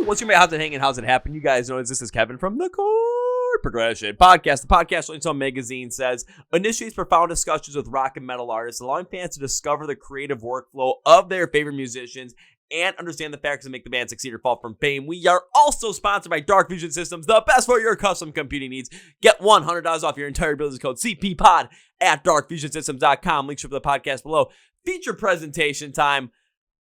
what's your mate? How's it hanging? How's it happen? You guys know this is Kevin from the Chord Progression Podcast. The podcast, like some magazine says, initiates profound discussions with rock and metal artists, allowing fans to discover the creative workflow of their favorite musicians and understand the factors that make the band succeed or fall from fame. We are also sponsored by Dark Fusion Systems, the best for your custom computing needs. Get $100 off your entire bill. Use code CPPOD at darkfusionsystems.com. Link to the podcast below. Feature presentation time.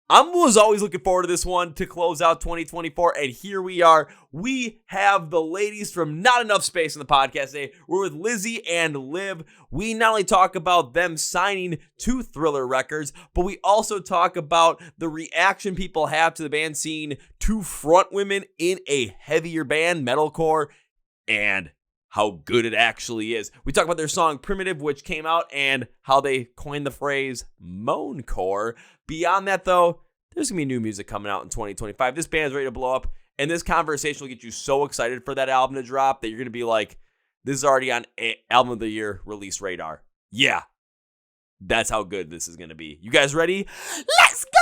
I was always looking forward to this one to close out 2024, and here we are. We have the ladies from Not Enough Space in the podcast today. We're with Lizzie and Liv. We not only talk about them signing to Thriller Records, but we also talk about the reaction people have to the band scene to Frontwomen in a heavier band, metalcore, and how good it actually is. We talk about their song Primitive, which came out, and how they coined the phrase Moancore. Beyond that, though, there's going to be new music coming out in 2025. This band's ready to blow up, and this conversation will get you so excited for that album to drop that you're going to be like, this is already on Album of the Year release radar. Yeah, that's how good this is going to be. You guys ready? Let's go!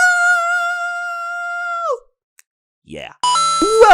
Yeah.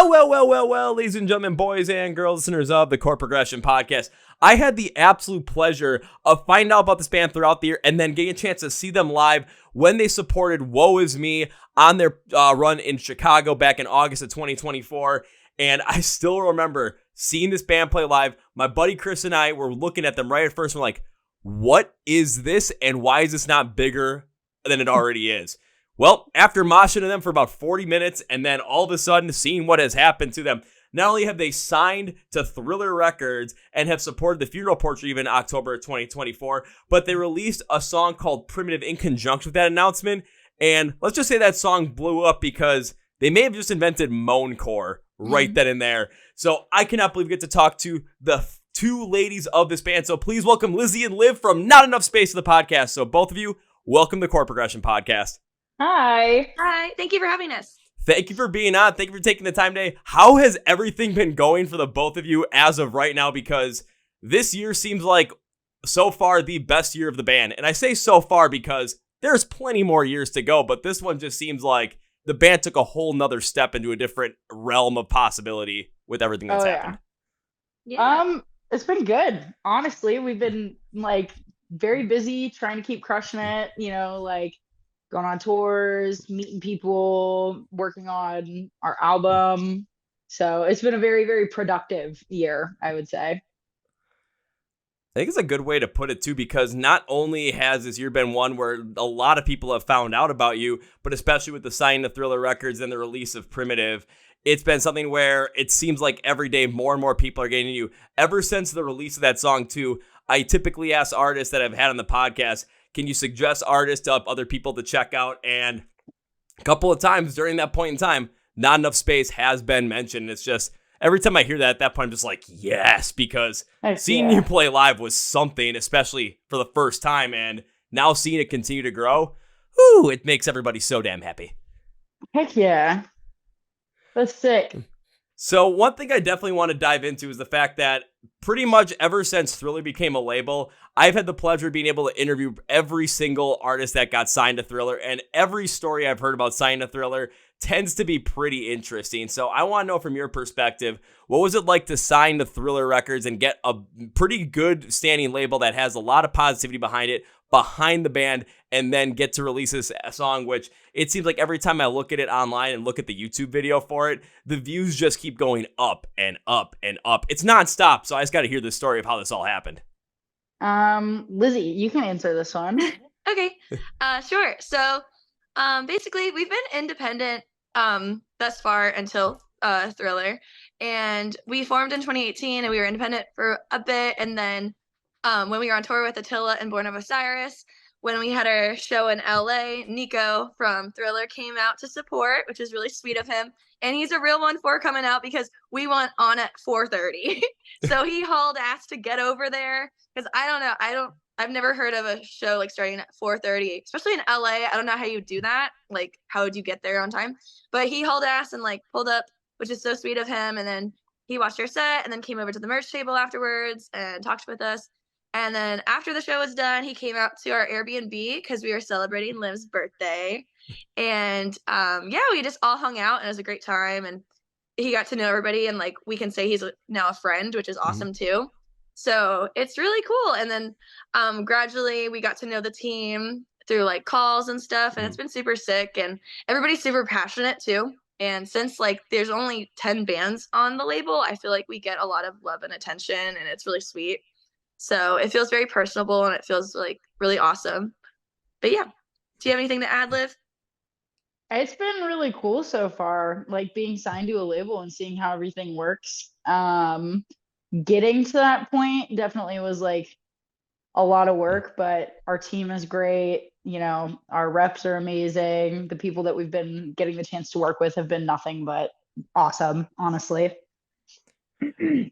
Well, ladies and gentlemen, boys and girls, listeners of the Chord Progression Podcast. I had the absolute pleasure of finding out about this band throughout the year and then getting a chance to see them live when they supported Woe Is Me on their run in Chicago back in August of 2024. And I still remember seeing this band play live. My buddy Chris and I were looking at them right at first. We're like, what is this? And why is this not bigger than it already is? Well, after moshing to them for about 40 minutes and then all of a sudden seeing what has happened to them, not only have they signed to Thriller Records and have supported the Funeral Portrait even in October of 2024, but they released a song called Primitive in conjunction with that announcement. And let's just say that song blew up because they may have just invented Moancore right then and there. So I cannot believe we get to talk to the two ladies of this band. So please welcome Lizzie and Liv from Not Enough Space to the podcast. So both of you, welcome to the Chord Progression Podcast. Hi. Hi. Thank you for having us. Thank you for being on. Thank you for taking the time today. How has everything been going for the both of you as of right now? Because this year seems like so far the best year of the band. And I say so far because there's plenty more years to go, but this one just seems like the band took a whole nother step into a different realm of possibility with everything that's happened. Yeah. It's been good. Honestly, we've been like very busy trying to keep crushing it, like going on tours, meeting people, working on our album. So it's been a very, very productive year, I would say. I think it's a good way to put it, too, because not only has this year been one where a lot of people have found out about you, but especially with the signing of Thriller Records and the release of Primitive, it's been something where it seems like every day more and more people are getting you. Ever since the release of that song, too, I typically ask artists that I've had on the podcast, can you suggest artists to other people to check out? And a couple of times during that point in time, Not Enough Space has been mentioned. It's just every time I hear that at that point, I'm just like, yes, because seeing you play live was something, especially for the first time. And now seeing it continue to grow, it makes everybody so damn happy. Heck yeah. That's sick. So one thing I definitely want to dive into is the fact that pretty much ever since Thriller became a label, I've had the pleasure of being able to interview every single artist that got signed to Thriller, and every story I've heard about signing to Thriller tends to be pretty interesting. So I want to know from your perspective, what was it like to sign to Thriller Records and get a pretty good standing label that has a lot of positivity behind it, behind the band, and then get to release this song, which it seems like every time I look at it online and look at the YouTube video for it, the views just keep going up and up and up. It's nonstop, so I just got to hear the story of how this all happened. Lizzie, you can answer this one. Okay, sure. So basically, we've been independent thus far until Thriller, and we formed in 2018, and we were independent for a bit, and then when we were on tour with Attila and Born of Osiris, when we had our show in LA, Nico from Thriller came out to support, which is really sweet of him. And he's a real one for coming out because we went on at 4:30. So he hauled ass to get over there. Because I don't know, I've never heard of a show like starting at 4:30, especially in LA. I don't know how you do that. Like, how would you get there on time? But he hauled ass and like pulled up, which is so sweet of him. And then he watched our set and then came over to the merch table afterwards and talked with us. And then after the show was done, he came out to our Airbnb because we were celebrating Liv's birthday. And we just all hung out and it was a great time. And he got to know everybody, and like we can say he's now a friend, which is awesome too. So it's really cool. And then gradually we got to know the team through like calls and stuff, and it's been super sick, and everybody's super passionate too. And since like there's only 10 bands on the label, I feel like we get a lot of love and attention, and it's really sweet. So it feels very personable, and it feels like really awesome. But yeah, do you have anything to add, Liv? It's been really cool so far, like being signed to a label and seeing how everything works. Getting to that point definitely was like a lot of work, but our team is great. You know, our reps are amazing. The people that we've been getting the chance to work with have been nothing but awesome, honestly.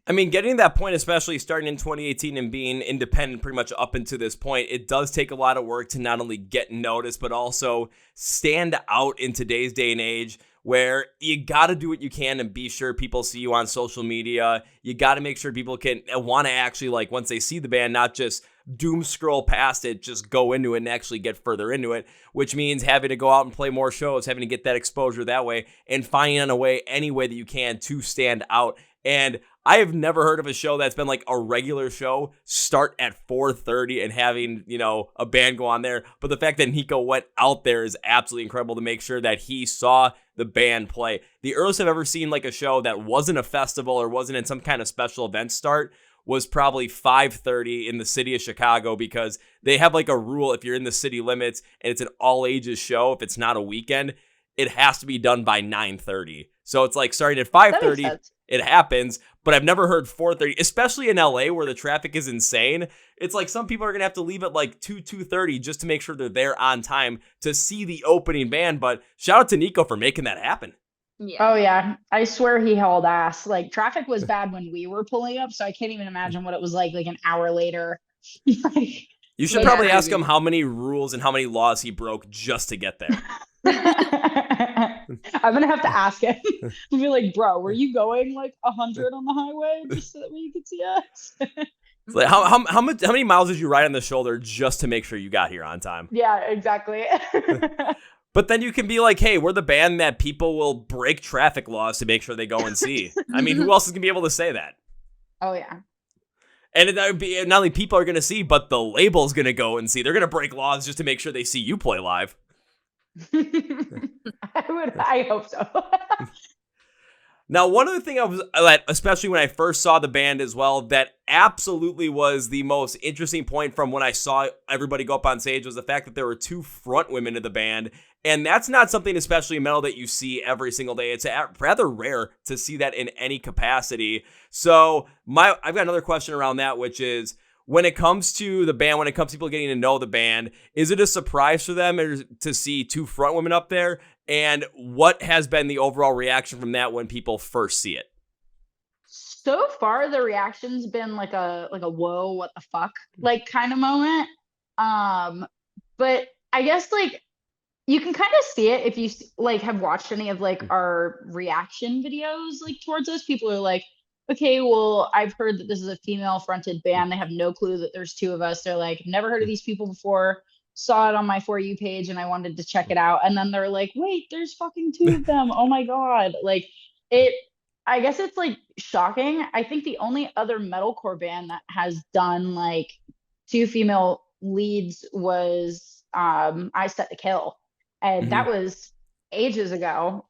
I mean, getting to that point, especially starting in 2018 and being independent pretty much up until this point, it does take a lot of work to not only get noticed, but also stand out in today's day and age where you got to do what you can and be sure people see you on social media. You got to make sure people can want to actually, like, once they see the band, not just doom scroll past it, just go into it and actually get further into it, which means having to go out and play more shows, having to get that exposure that way, and finding a way, any way that you can to stand out. And I have never heard of a show that's been like a regular show start at 4:30 and having, you know, a band go on there. But the fact that Nico went out there is absolutely incredible to make sure that he saw the band play. The earliest I've ever seen like a show that wasn't a festival or wasn't in some kind of special event start was probably 5:30 in the city of Chicago, because they have like a rule: if you're in the city limits and it's an all ages show, if it's not a weekend, it has to be done by 9:30. So it's like starting at 5:30, it happens, but I've never heard 4:30, especially in LA where the traffic is insane. It's like some people are going to have to leave at like 2:30 just to make sure they're there on time to see the opening band. But shout out to Nico for making that happen. Yeah. Oh yeah, I swear he hauled ass. Like traffic was bad when we were pulling up, so I can't even imagine what it was like an hour later. Like, you should probably ask him how many rules and how many laws he broke just to get there. I'm gonna have to ask him. I'll be like, bro, were you going like 100 on the highway just so that you could see us? It's like, how many miles did you ride on the shoulder just to make sure you got here on time? Yeah, exactly. But then you can be like, hey, we're the band that people will break traffic laws to make sure they go and see. I mean, who else is going to be able to say that? Oh, yeah. And that would be, not only people are going to see, but the label's going to go and see. They're going to break laws just to make sure they see you play live. I hope so. Now, one other thing especially when I first saw the band as well, that absolutely was the most interesting point from when I saw everybody go up on stage was the fact that there were 2 front women in the band. And that's not something, especially in metal, that you see every single day. It's rather rare to see that in any capacity. So I've got another question around that, which is, when it comes to the band, when it comes to people getting to know the band, is it a surprise for them to see 2 front women up there? And what has been the overall reaction from that when people first see it? So far, the reaction's been like a whoa, what the fuck, like kind of moment. But I guess like you can kind of see it if you like have watched any of like our reaction videos like towards us. People are like, okay, well, I've heard that this is a female fronted band. They have no clue that there's 2 of us. They're like, never heard of these people before. Saw it on my For You page and I wanted to check it out. And then they're like, wait, there's fucking 2 of them. Oh my God. Like I guess it's like shocking. I think the only other metalcore band that has done like 2 female leads was I Set to Kill. And that was ages ago.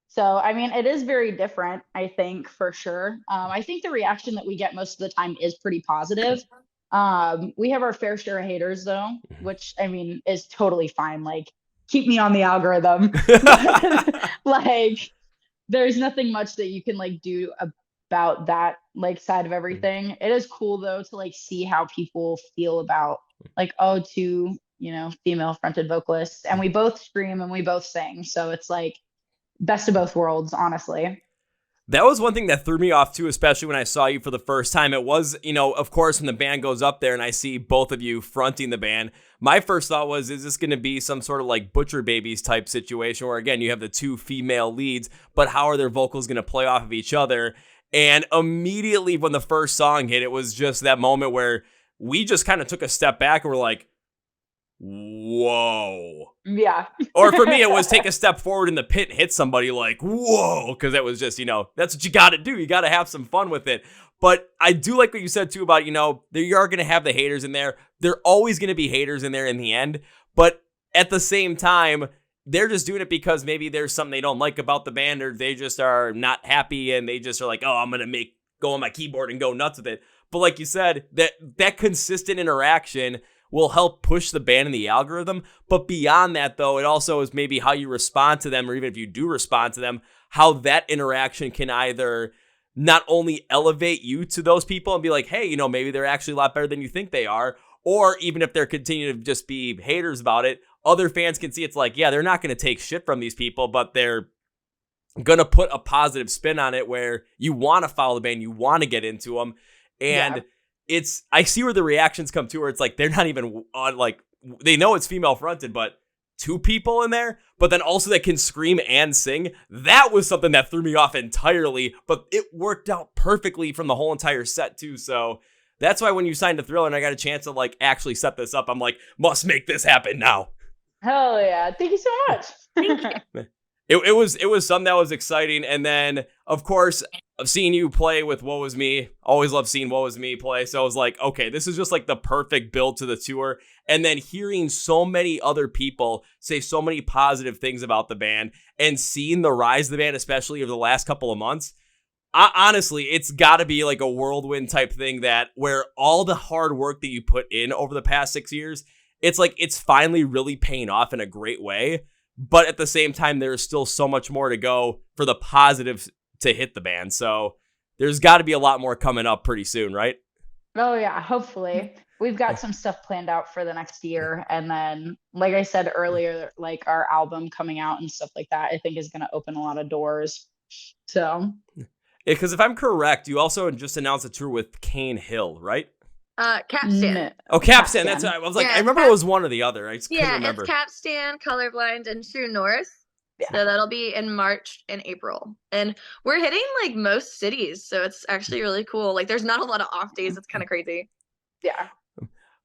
So, I mean, it is very different, I think, for sure. I think the reaction that we get most of the time is pretty positive. We have our fair share of haters, though, which, I mean, is totally fine. Like, keep me on the algorithm. Like, there's nothing much that you can, like, do about that, like, side of everything. It is cool, though, to, like, see how people feel about, like, 2, you know, female fronted vocalists. And we both scream and we both sing. So it's, like, best of both worlds, honestly. That was one thing that threw me off too, especially when I saw you for the first time. It was, you know, of course, when the band goes up there and I see both of you fronting the band, my first thought was, is this going to be some sort of like Butcher Babies type situation where, again, you have the 2 female leads, but how are their vocals going to play off of each other? And immediately when the first song hit, it was just that moment where we just kind of took a step back and we're like, whoa. Yeah. Or for me, it was take a step forward in the pit and hit somebody like, whoa, because that was just, that's what you got to do. You got to have some fun with it. But I do like what you said, too, about, you are going to have the haters in there. There are always going to be haters in there in the end. But at the same time, they're just doing it because maybe there's something they don't like about the band, or they just are not happy and they just are like, oh, I'm going to go on my keyboard and go nuts with it. But like you said, that consistent interaction will help push the band in the algorithm. But beyond that, though, it also is maybe how you respond to them, or even if you do respond to them, how that interaction can either not only elevate you to those people and be like, hey, maybe they're actually a lot better than you think they are, or even if they're continuing to just be haters about it, other fans can see it's like, yeah, they're not going to take shit from these people, but they're going to put a positive spin on it where you want to follow the band, you want to get into them. And I see where the reactions come to, where it's like, they're not even on, like, they know it's female fronted, but 2 people in there, but then also that can scream and sing. That was something that threw me off entirely, but it worked out perfectly from the whole entire set too. So that's why when you signed to Thriller and I got a chance to like actually set this up, I'm like, must make this happen now. Hell yeah. Thank you so much. Thank you. It was something that was exciting. And then, of course, I've seen you play with Woe Was Me. Always love seeing Woe Was Me play. So I was like, okay, this is just like the perfect build to the tour. And then hearing so many other people say so many positive things about the band and seeing the rise of the band, especially over the last couple of months, honestly, it's got to be like a whirlwind type thing that where all the hard work that you put in over the past 6 years, it's like it's finally really paying off in a great way. But at the same time, there's still so much more to go for the positives to hit the band. So there's got to be a lot more coming up pretty soon, right? Oh, yeah, hopefully. We've got some stuff planned out for the next year. And then, like I said earlier, like our album coming out and stuff like that, I think is going to open a lot of doors. So. Because if I'm correct, you also just announced a tour with Cane Hill, right? Capstan. No. Oh, Capstan. That's what I was like. Yeah, I remember it was one or the other. I just couldn't remember. It's Capstan, Colorblind, and True North. Yeah. So that'll be in March and April. And we're hitting like most cities. So it's actually really cool. Like there's not a lot of off days. It's kind of crazy. Yeah.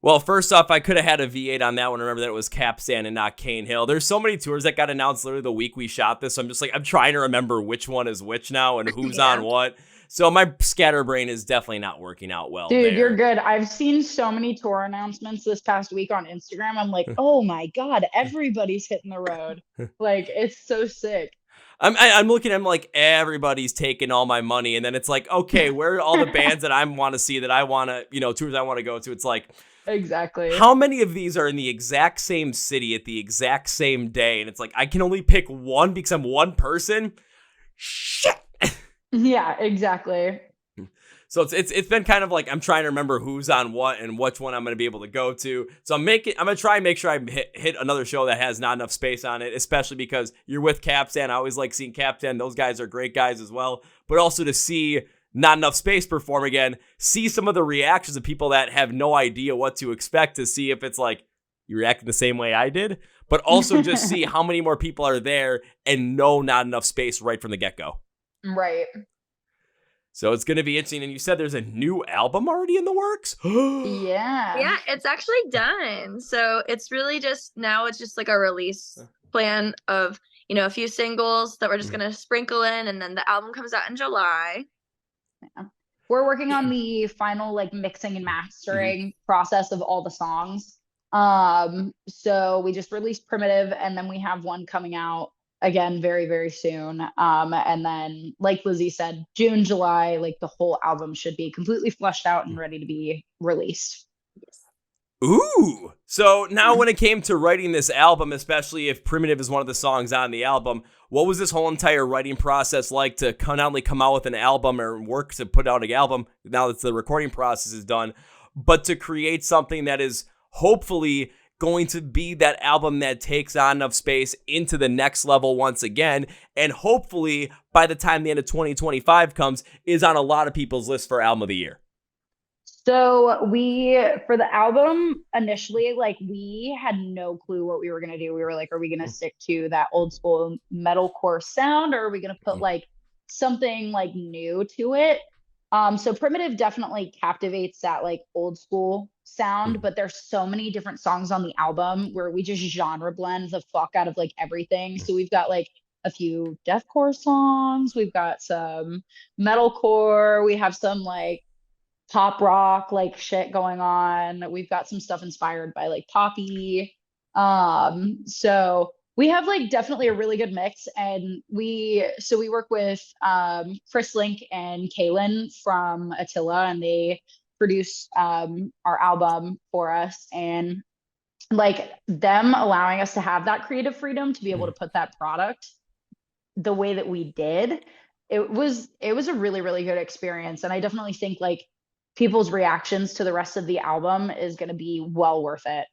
Well, first off, I could have had a V8 on that one. Remember that it was Capstan and not Cane Hill. There's so many tours that got announced literally the week we shot this. So I'm just like, I'm trying to remember which one is which now and who's on what. So my scatterbrain is definitely not working out well. Dude, there. You're good. I've seen so many tour announcements this past week on Instagram. I'm like, oh my God, everybody's hitting the road. Like, it's so sick. I'm looking, I'm like, everybody's taking all my money. And then it's like, okay, where are all the bands that I want to see, that I want to, tours I want to go to? It's like, exactly. How many of these are in the exact same city at the exact same day? And it's like, I can only pick one because I'm one person. Shit. Yeah, exactly. So it's been kind of like I'm trying to remember who's on what and which one I'm going to be able to go to. So I'm going to try and make sure I hit another show that has not enough space on it, especially because you're with Capstan. I always like seeing Capstan. Those guys are great guys as well. But also to see Not Enough Space perform again, see some of the reactions of people that have no idea what to expect, to see if it's like you reacting the same way I did, but also just see how many more people are there and know Not Enough Space right from the get-go. Right. So it's going to be interesting. And you said there's a new album already in the works? Yeah. Yeah, it's actually done. So it's really just like a release plan of, a few singles that we're just going to sprinkle in, and then the album comes out in July. Yeah. We're working on the final like mixing and mastering process of all the songs. So we just released Primitive, and then we have one coming out again very, very soon. And then like Lizzie said, June, July, like the whole album should be completely fleshed out and ready to be released. Yes. Ooh. So now when it came to writing this album, especially if Primitive is one of the songs on the album, what was this whole entire writing process like to not only come out with an album or work to put out an album now that the recording process is done, but to create something that is hopefully going to be that album that takes on Enough Space into the next level once again, and hopefully by the time the end of 2025 comes, is on a lot of people's list for album of the year? So for the album initially, like we had no clue what we were going to do. We were like, are we going to stick to that old school metalcore sound, or are we going to put like something like new to it? So Primitive definitely captivates that like old school sound, but there's so many different songs on the album where we just genre blend the fuck out of like everything. So we've got like a few deathcore songs, we've got some metalcore, we have some like pop rock like shit going on. We've got some stuff inspired by like poppy. So we have like definitely a really good mix, and we work with Chris Link and Kaylin from Attila, and they produce our album for us, and like them allowing us to have that creative freedom to be able to put that product the way that we did, it was a really, really good experience. And I definitely think like people's reactions to the rest of the album is going to be well worth it.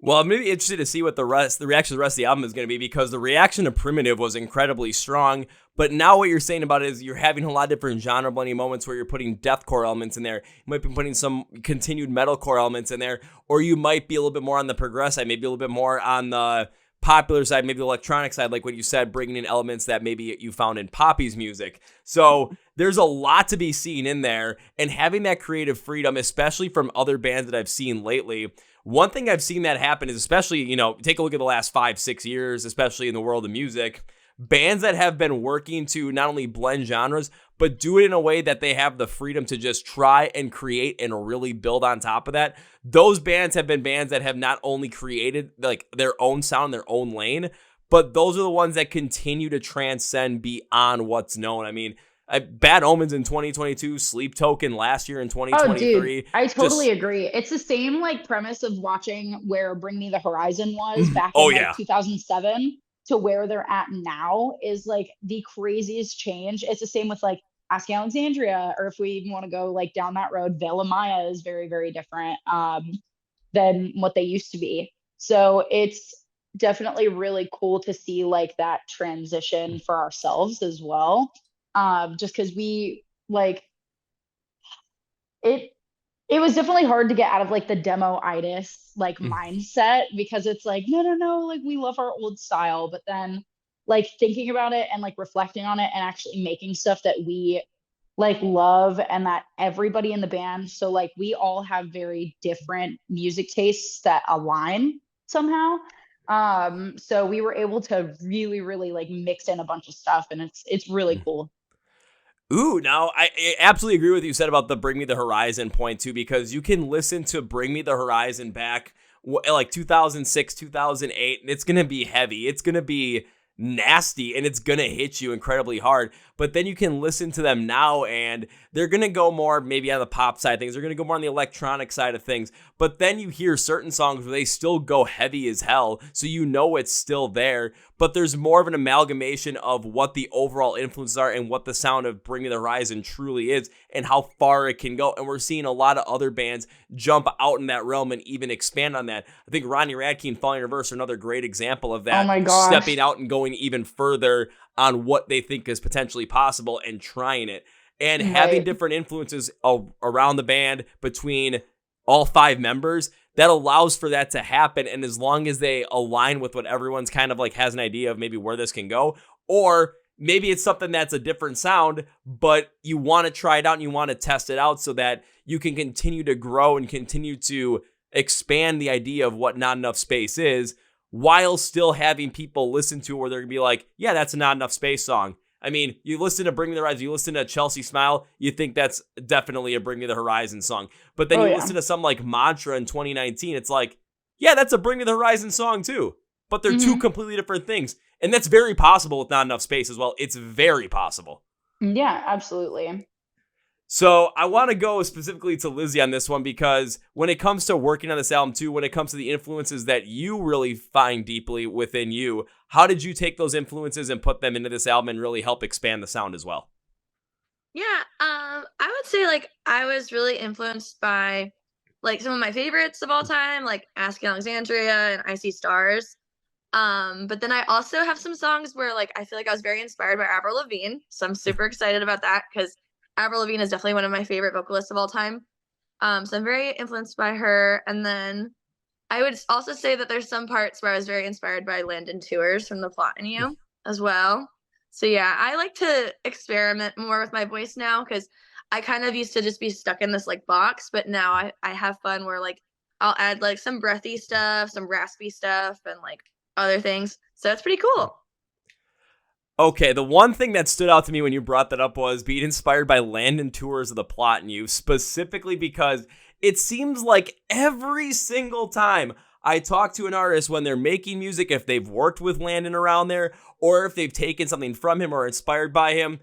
Well, I'm really interested to see what the reaction to the rest of the album is going to be, because the reaction to Primitive was incredibly strong. But now what you're saying about it is you're having a lot of different genre blending moments where you're putting deathcore elements in there. You might be putting some continued metalcore elements in there, or you might be a little bit more on the progress side, maybe a little bit more on the popular side, maybe the electronic side, like what you said, bringing in elements that maybe you found in Poppy's music. So there's a lot to be seen in there, and having that creative freedom, especially from other bands that I've seen lately. One thing I've seen that happen is, especially, take a look at the last 5-6 years, especially in the world of music, bands that have been working to not only blend genres, but do it in a way that they have the freedom to just try and create and really build on top of that. Those bands have been bands that have not only created like their own sound, their own lane, but those are the ones that continue to transcend beyond what's known. I mean, Bad Omens in 2022, Sleep Token last year in 2023. Oh, dude, I totally agree. It's the same like premise of watching where Bring Me the Horizon was back in 2007 to where they're at now is like the craziest change. It's the same with like Ask Alexandria, or if we even want to go like down that road, Veil of Maya is very, very different than what they used to be. So it's definitely really cool to see like that transition for ourselves as well. Just because we like it was definitely hard to get out of like the demo-itis like mindset, because it's like no, like we love our old style, but then like thinking about it and like reflecting on it and actually making stuff that we like love and that everybody in the band, so like we all have very different music tastes that align somehow. So we were able to really, really like mix in a bunch of stuff, and it's really cool. Ooh, now I absolutely agree with you said about the Bring Me the Horizon point too, because you can listen to Bring Me the Horizon back like 2006, 2008, and it's going to be heavy. It's going to be nasty, and it's going to hit you incredibly hard. But then you can listen to them now, and they're going to go more maybe on the pop side of things. They're going to go more on the electronic side of things. But then you hear certain songs where they still go heavy as hell, so you know it's still there. But there's more of an amalgamation of what the overall influences are and what the sound of Bring Me the Horizon truly is and how far it can go. And we're seeing a lot of other bands jump out in that realm and even expand on that. I think Ronnie Radke and Falling in Reverse are another great example of that. Oh my gosh. Stepping out and going even further on what they think is potentially possible and trying it. And having different influences around the band between all 5 members, that allows for that to happen. And as long as they align with what everyone's kind of like has an idea of maybe where this can go, or maybe it's something that's a different sound, but you want to try it out and you want to test it out so that you can continue to grow and continue to expand the idea of what Not Enough Space is, while still having people listen to it where they're going to be like, yeah, that's a Not Enough Space song. I mean, you listen to Bring Me the Horizon, you listen to Chelsea Smile, you think that's definitely a Bring Me the Horizon song. But then you listen to something like Mantra in 2019, it's like, yeah, that's a Bring Me the Horizon song too. But they're two completely different things. And that's very possible with Not Enough Space as well. It's very possible. Yeah, absolutely. So I want to go specifically to Lizzie on this one, because when it comes to working on this album too, when it comes to the influences that you really find deeply within you, how did you take those influences and put them into this album and really help expand the sound as well? Yeah, I would say like I was really influenced by like some of my favorites of all time, like Ask Alexandria and I See Stars. But then I also have some songs where like I feel like I was very inspired by Avril Lavigne, so I'm super excited about that because Avril Lavigne is definitely one of my favorite vocalists of all time. So I'm very influenced by her. And then I would also say that there's some parts where I was very inspired by Landon Tours from The Plot in You as well. So yeah, I like to experiment more with my voice now because I kind of used to just be stuck in this like box, but now I have fun where like I'll add like some breathy stuff, some raspy stuff, and like other things. So it's pretty cool. Okay, the one thing that stood out to me when you brought that up was being inspired by Landon Tours of the Plot in You, specifically because it seems like every single time I talk to an artist when they're making music, if they've worked with Landon around there, or if they've taken something from him or inspired by him,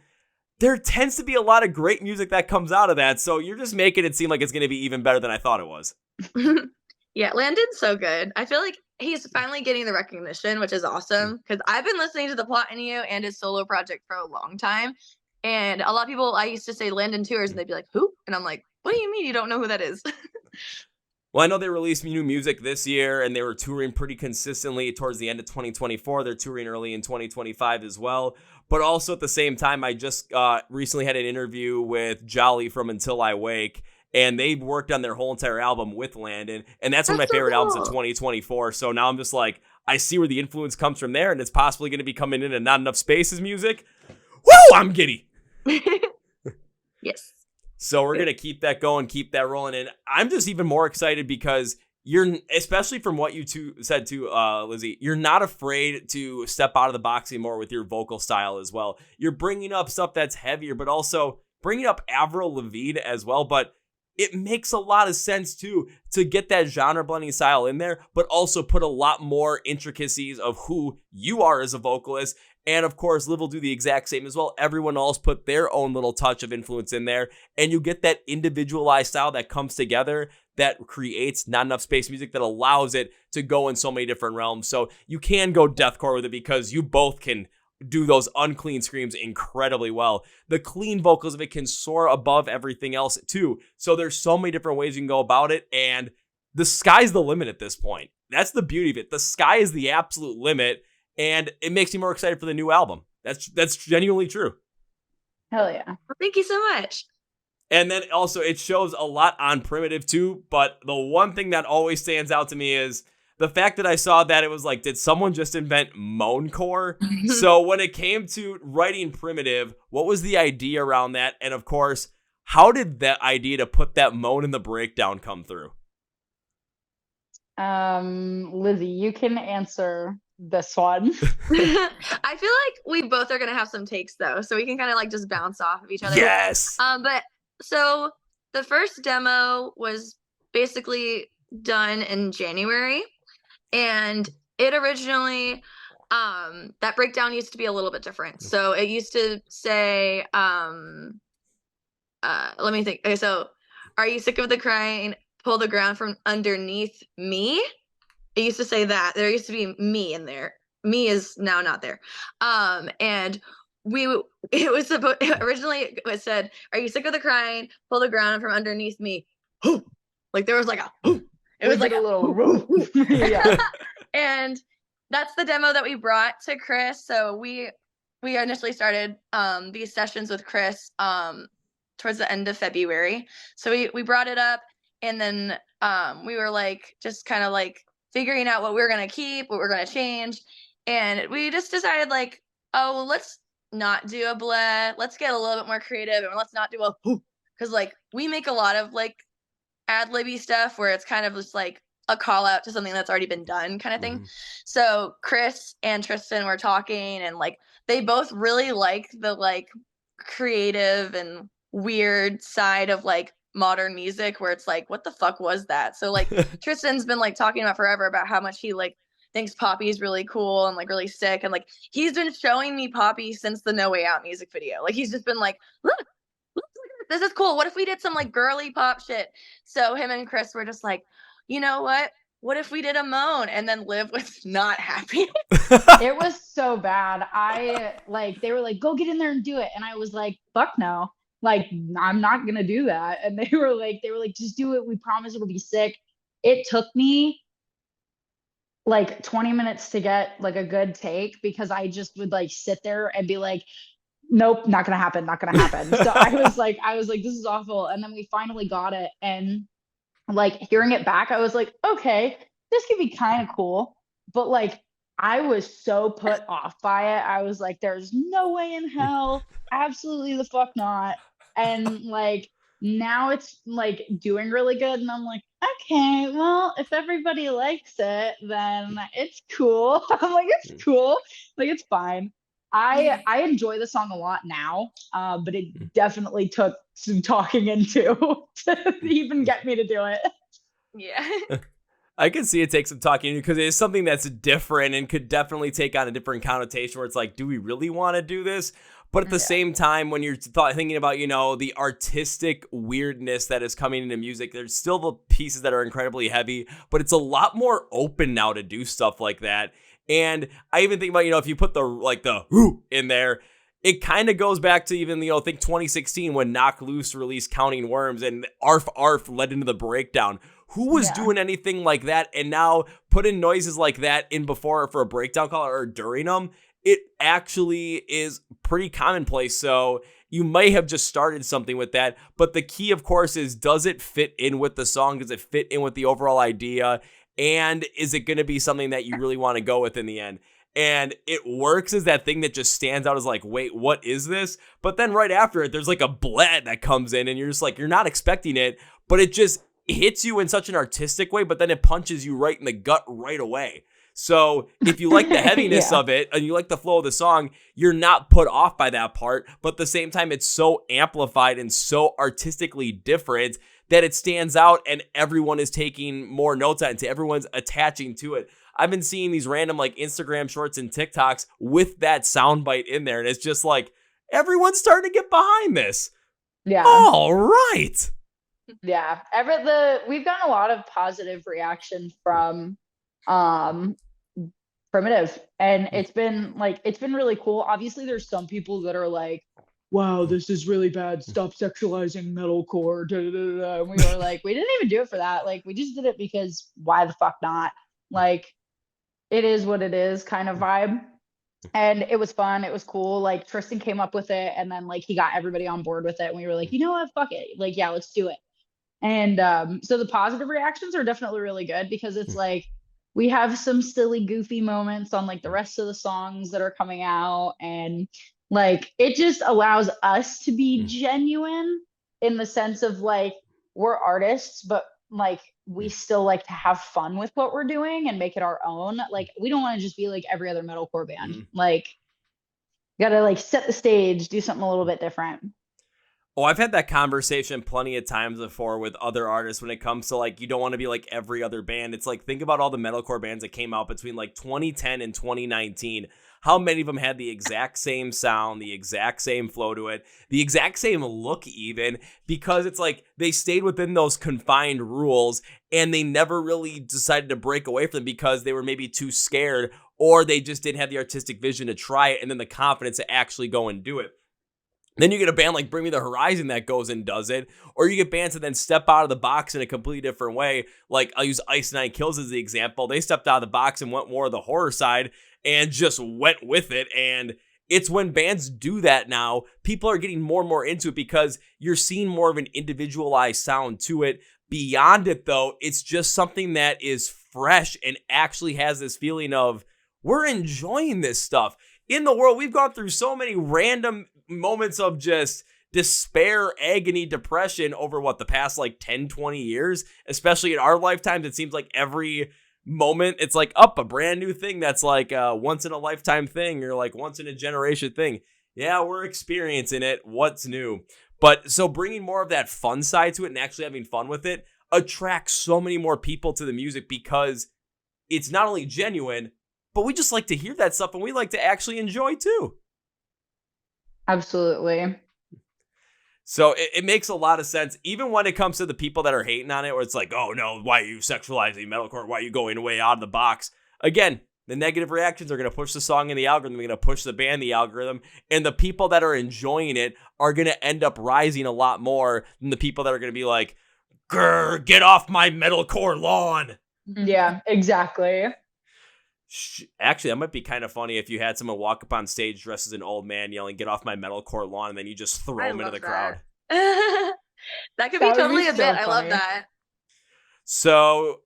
there tends to be a lot of great music that comes out of that. So you're just making it seem like it's going to be even better than I thought it was. Yeah, Landon's so good. I feel like he's finally getting the recognition, which is awesome, because I've been listening to The Plot in You and his solo project for a long time. And a lot of people, I used to say Landon Tours, and they'd be like, who? And I'm like, what do you mean you don't know who that is? Well, I know they released new music this year, and they were touring pretty consistently towards the end of 2024. They're touring early in 2025 as well. But also at the same time, I just recently had an interview with Jolly from Until I Wake, and they worked on their whole entire album with Landon, and that's one of my favorite albums of 2024. So now I'm just like, I see where the influence comes from there, and it's possibly going to be coming in and Not Enough Space's music. Woo! I'm giddy. Yes. So we're going to keep that going, keep that rolling. And I'm just even more excited because you're, especially from what you two said to Lizzie, you're not afraid to step out of the box anymore with your vocal style as well. You're bringing up stuff that's heavier, but also bringing up Avril Lavigne as well. But it makes a lot of sense too to get that genre blending style in there, but also put a lot more intricacies of who you are as a vocalist. And of course, Liv will do the exact same as well. Everyone else put their own little touch of influence in there, and you get that individualized style that comes together that creates Not Enough Space music that allows it to go in so many different realms. So you can go deathcore with it because you both can do those unclean screams incredibly well. The clean vocals of it can soar above everything else too. So there's so many different ways you can go about it, and the sky's the limit at this point. That's the beauty of it. The sky is the absolute limit. And it makes me more excited for the new album. That's genuinely true. Hell yeah. Well, thank you so much. And then also it shows a lot on Primitive too. But the one thing that always stands out to me is the fact that I saw that it was like, did someone just invent Moancore? So when it came to writing Primitive, what was the idea around that? And of course, how did that idea to put that moan in the breakdown come through? Lizzie, you can answer this one. I feel like we both are gonna have some takes though, so we can kind of like just bounce off of each other. Yes. But so the first demo was basically done in January, and it originally that breakdown used to be a little bit different. So it used to say let me think. Okay, so are you sick of the crying? Pull the ground from underneath me. It used to say that. There used to be me in there. Me is now not there. And it was supposed, originally it said, are you sick of the crying? Pull the ground from underneath me. Like there was like a, it was like a little, yeah. And that's the demo that we brought to Chris. So we initially started these sessions with Chris towards the end of February. So we brought it up, and then we were like, just kind of like figuring out what we were going to keep, what we're going to change. And we just decided like, oh, let's not do a bleh. Let's get a little bit more creative, and let's not do a whoo. Because like we make a lot of like ad-libby stuff where it's kind of just like a call out to something that's already been done kind of thing. So Chris and Tristan were talking, and like they both really like the like creative and weird side of like modern music where it's like, what the fuck was that? So like Tristan's been like talking about forever about how much he like thinks Poppy is really cool and like really sick, and like he's been showing me Poppy since the No Way Out music video. Like he's just been like, look, this is cool. What if we did some like girly pop shit? So him and Chris were just like, you know what if we did a moan? And then Liv was not happy. It was so bad. They were like, go get in there and do it, and I was like, fuck no. Like, I'm not gonna do that. And they were like, just do it. We promise it'll be sick. It took me like 20 minutes to get like a good take, because I just would like sit there and be like, nope, not gonna happen. So I was like, this is awful. And then we finally got it, and like hearing it back, I was like, okay, this could be kind of cool. But like, I was so put off by it. I was like, there's no way in hell, absolutely the fuck not. And like now it's like doing really good, and I'm like, okay, well, if everybody likes it, then it's cool. I'm like, it's cool, like it's fine. I enjoy the song a lot now, but it definitely took some talking into to even get me to do it. Yeah. I can see it take some talking because it is something that's different and could definitely take on a different connotation where it's like, do we really want to do this? But at the same time, when you're thinking about, the artistic weirdness that is coming into music, there's still the pieces that are incredibly heavy, but it's a lot more open now to do stuff like that. And I even think about, if you put the whoo in there, it kind of goes back to even, think 2016 when Knock Loose released Counting Worms and Arf Arf led into the Breakdown. Who was doing anything like that? And now putting noises like that in before for a breakdown call or during them, it actually is pretty commonplace. So you may have just started something with that. But the key, of course, is does it fit in with the song? Does it fit in with the overall idea? And is it going to be something that you really want to go with in the end? And it works as that thing that just stands out as like, wait, what is this? But then right after it, there's like a bled that comes in and you're just like, you're not expecting it, but it just hits you in such an artistic way, but then it punches you right in the gut right away. So if you like the heaviness of it and you like the flow of the song, you're not put off by that part. But at the same time, it's so amplified and so artistically different that it stands out and everyone is taking more notes on it. Everyone's attaching to it. I've been seeing these random like Instagram shorts and TikToks with that soundbite in there. And it's just like, everyone's starting to get behind this. Yeah. All right. Yeah, we've gotten a lot of positive reaction from Primitive, and it's been really cool. Obviously, there's some people that are like, "Wow, this is really bad. Stop sexualizing metalcore." Da, da, da, da. And we were like, we didn't even do it for that. Like, we just did it because why the fuck not? Like, it is what it is kind of vibe. And it was fun. It was cool. Like Tristan came up with it, and then like he got everybody on board with it, and we were like, you know what, fuck it. Like, yeah, let's do it. And so the positive reactions are definitely really good because it's like we have some silly, goofy moments on like the rest of the songs that are coming out. And like it just allows us to be genuine in the sense of like we're artists, but like we still like to have fun with what we're doing and make it our own. Like we don't want to just be like every other metalcore band. Like, gotta like set the stage, do something a little bit different. Oh, I've had that conversation plenty of times before with other artists when it comes to like, you don't want to be like every other band. It's like, think about all the metalcore bands that came out between like 2010 and 2019. How many of them had the exact same sound, the exact same flow to it, the exact same look even, because it's like they stayed within those confined rules and they never really decided to break away from them because they were maybe too scared or they just didn't have the artistic vision to try it and then the confidence to actually go and do it. Then you get a band like Bring Me the Horizon that goes and does it. Or you get bands that then step out of the box in a completely different way. Like I'll use Ice Nine Kills as the example. They stepped out of the box and went more of the horror side and just went with it. And it's when bands do that now, people are getting more and more into it because you're seeing more of an individualized sound to it. Beyond it though, it's just something that is fresh and actually has this feeling of we're enjoying this stuff. In the world, we've gone through so many random moments of just despair, agony, depression over the past like 10, 20 years, especially in our lifetimes. It seems like every moment it's like a brand new thing that's like a once in a lifetime thing or like once in a generation thing. Yeah, we're experiencing it. What's new? But so bringing more of that fun side to it and actually having fun with it attracts so many more people to the music because it's not only genuine, but we just like to hear that stuff and we like to actually enjoy too. Absolutely. So it makes a lot of sense, even when it comes to the people that are hating on it, where it's like, oh no, why are you sexualizing metalcore? Why are you going way out of the box? Again, the negative reactions are going to push the song in the algorithm. They're going to push the band in the algorithm. And the people that are enjoying it are going to end up rising a lot more than the people that are going to be like, grr, get off my metalcore lawn. Yeah, exactly. Actually, that might be kind of funny if you had someone walk up on stage dressed as an old man yelling, get off my metalcore lawn, and then you just throw him into the crowd. That could be totally a bit. I love that. So